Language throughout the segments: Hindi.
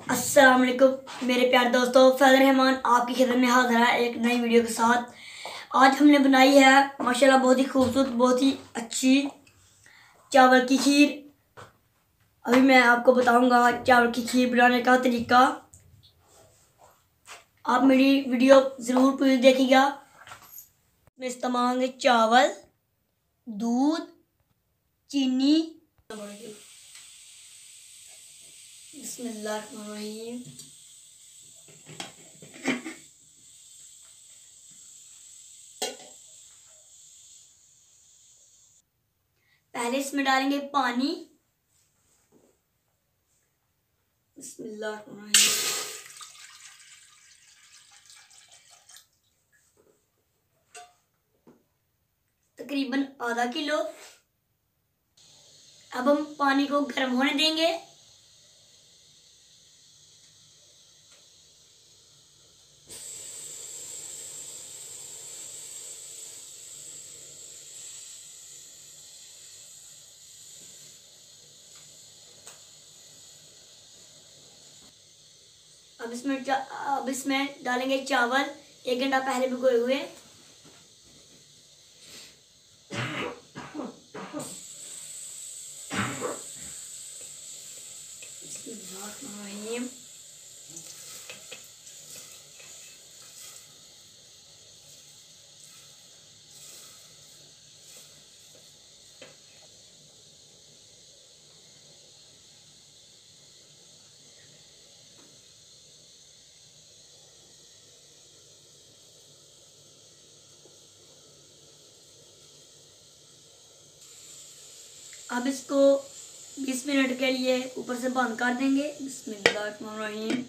अस्सलाम वालेकुम मेरे प्यारे दोस्तों, फैज़ल रहमान आपकी खिदमत में हाज़िर है एक नई वीडियो के साथ। आज हमने बनाई है माशाल्लाह बहुत ही खूबसूरत, बहुत ही अच्छी चावल की खीर। अभी मैं आपको बताऊंगा चावल की खीर बनाने का तरीका। आप मेरी वीडियो ज़रूर पूरी देखिएगा। इसमें इस्तेमाल होंगे चावल, दूध, चीनी। बिस्मिल्लाहिर्रहमानिर्रहीम। पहले इसमें डालेंगे पानी। बिस्मिल्लाहिर्रहमानिर्रहीम। तकरीबन आधा किलो। अब हम पानी को गर्म होने देंगे। अब इसमें डालेंगे चावल 1 घंटा पहले भिगोए हुए। अब इसको 20 मिनट के लिए ऊपर से बंद कर देंगे। बिस्मिल्लाहिर्रहमानिर्रहीम।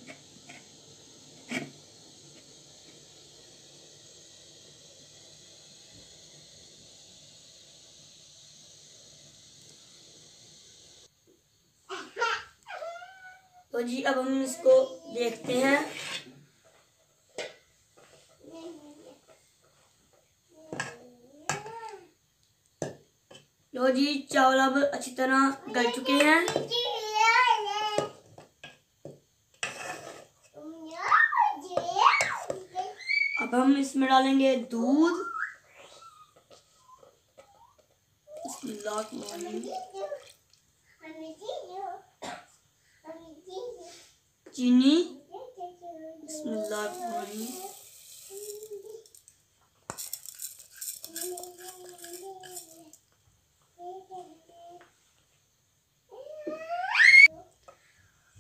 तो जी अब हम इसको देखते हैं। लो जी, चावल अब अच्छी तरह गल चुके हैं। अब हम इसमें डालेंगे दूध। चीनी।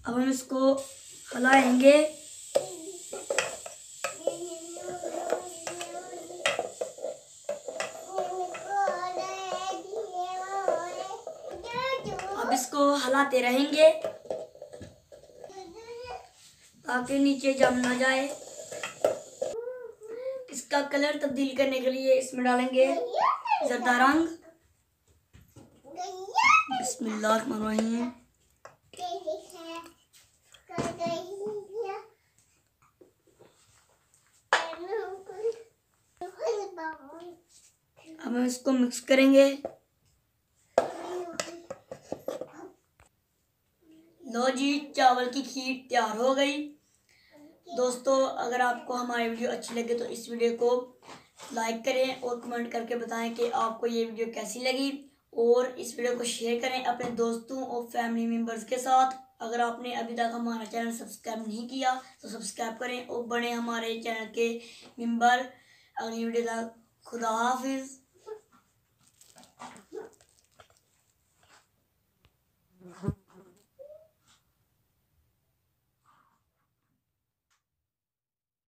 अब हम इसको हिलाएंगे। अब इसको हिलाते रहेंगे ताकि नीचे जम ना जाए। इसका कलर तब्दील करने के लिए इसमें डालेंगे ज़रदा रंग। बिस्मिल्लाहिर्रहमानिर्रहीम। अब हम इसको मिक्स करेंगे। लो जी, चावल की खीर तैयार हो गई। दोस्तों, अगर आपको हमारी वीडियो अच्छी लगे तो इस वीडियो को लाइक करें और कमेंट करके बताएं कि आपको ये वीडियो कैसी लगी। और इस वीडियो को शेयर करें अपने दोस्तों और फैमिली मेम्बर्स के साथ। अगर आपने अभी तक हमारा चैनल सब्सक्राइब नहीं किया तो सब्सक्राइब करें और बने हमारे चैनल के मेम्बर। अगली वीडियो तक खुदा हाफिज़।